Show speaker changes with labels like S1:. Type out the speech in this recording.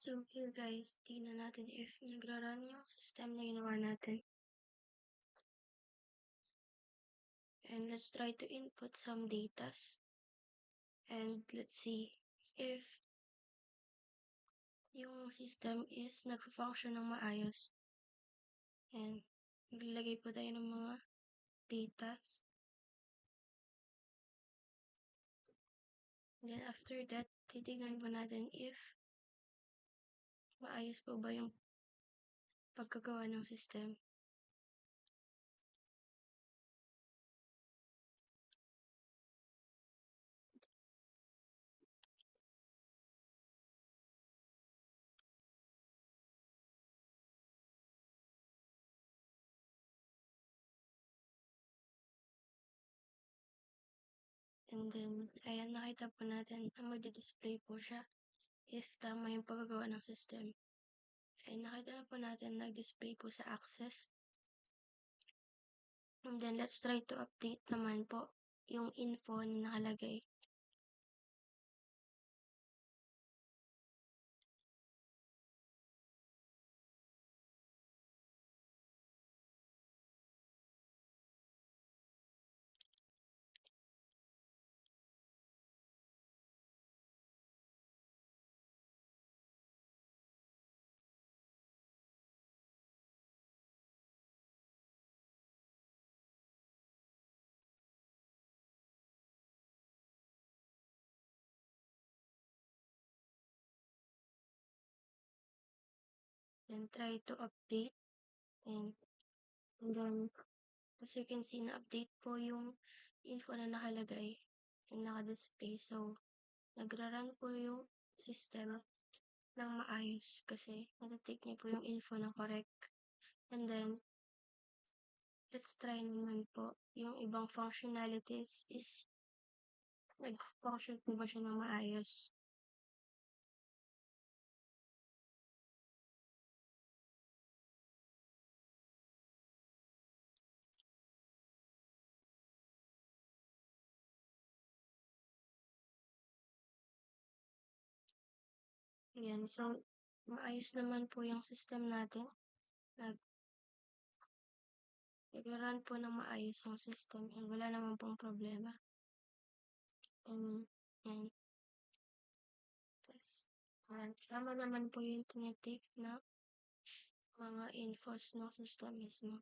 S1: So here guys, tingnan natin if nagra-run yung system na ginawa natin. And let's try to input some datas. And let's see if yung system is nag-function ng maayos. And maglagay po tayo ng mga datas. Then after that, titignan po natin if maayos po ba yung pagkagawa ng system. And then, ayan, nakita po natin na magdi-display po siya if tama yung pagkagawa ng system. Ay nakita na po natin nag-display po sa access. And then, let's try to update naman po yung info na nakalagay. Then, try to update. And then, as you can see, na-update po yung info na nakalagay and naka-display. So, nagra-run po yung system ng maayos kasi natatake niya po yung info na correct. And then, let's try naman po yung ibang functionalities is nag-function po ba siya ng maayos. Ayan, so, maayos naman po yung system natin. Nag-run po ng maayos yung system and wala naman pong problema. And, tama naman po yung tinitake na mga infos ng system mismo.